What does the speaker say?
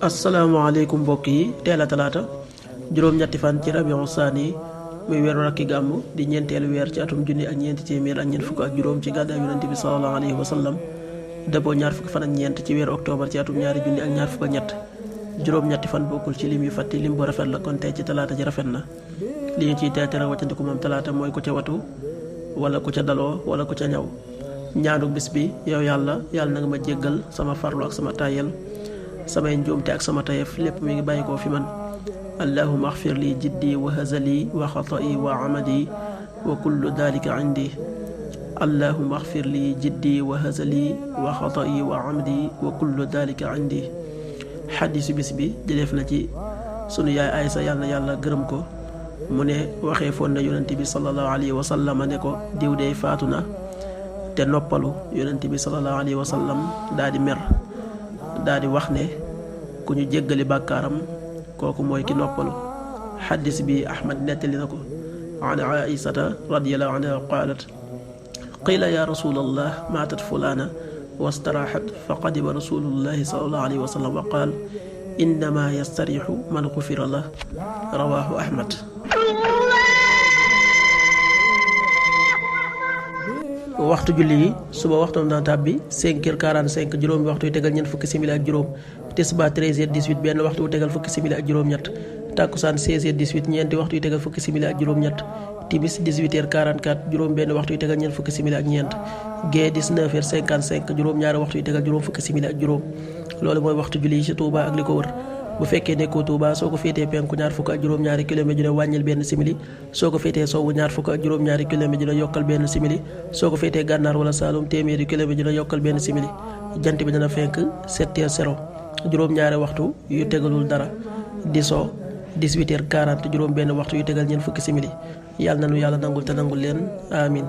asalaamaaleykum mbokk yi teel a talaata juróom-ñetti fan ci rabiu saani muy weeru rakki gàmmu di ñeenteelu weer ci atum junni ak ñeenti téeméer ak ñeent fukk ak juróom ci gàddaay yonent bi sallallahu alayhi wa sallam dëppoo ñaar fukki fan ak ñeent ci weeru octobre ci atum ñaari junni ak ñaar fukk ak ñett juróom-ñetti fan bokkul ci lim yu fàtti lim bu rafet la kon tey ci talaata ji rafet na li ñu ciy teetere waccandiku moom talaata mooy ku ca watu wala ku ca daloo wala ku ca ñaw ñaanu bis bi yow yàlla na nga ma jéggal sama farlu ak sama tayel samay njuumte ak sama tayef lépp mi ngi bàyyi koo fi man allahuma axfir li jiddi wa hazali wa xata'i wa amadi wa kullu dalika indi allahuma axfir li jiddi wa hazali wa xata'i wa amadi wa kullu dalika indi xadiisu bis bi jëleef na ci sunu yaay Aysa yàlla gërëm ko mu ne waxee foon na yonent bi sallallahu alayhi wa sallam ne ko diw dey faatu na te noppalu yonent bi sallallahu alayhi wa sallam daa di mer daa di wax ne ku ñu jéggali bàkkaaram kooku mooy ki noppalu xaddis bi Ahmad nettali na ko an Aïsata radiyallahu anha qaalat qiila ya rasulallah maatat fulaana wastaraxat fa qadiba rasulullahi sallallahu alayhi wa sallam wa qaal innama yastarixu man xufira lah rawahu Ahmad. waxtu julli yi suba waxtoom dana tàbbi 5h45 juróomi waxtu yu tegal ñeent fukki simili ak juróom tisbaar 13h18 benn waxtu wu tegal fukki simili ak juróom-ñett takkusaan 16h18 ñeenti waxtu yu tegal fukki simili ak juróom-ñett timis 18h44 juróom benn waxtu yu tegal ñeent fukki simili ak ñeent gee 19h55 juróom ñaari waxtu yu tegal juróom fukki simili ak juróom loolu mooy waxtu julli yi ci Touba ak li ko wër bu fekkee nekkoo Touba soo ko féetee penku ñaar fukk ak juróom-ñaari kilomètre ju ne wàññil benn simili soo ko féetee sowwu ñaar fukk ak juróom-ñaari kilomètre ju ne yokkal benn simili soo ko féetee gànnaar wala Saalum téeméeri kilomètre ju ne yokkal benn simili jant bi dana fenk 7h0 juróom-ñaari waxtu yu tegalul dara di soo 18h40 juróom benn waxtu yu tegal ñeent fukki simili yàlla na nu yàlla nangul te nangul leen amin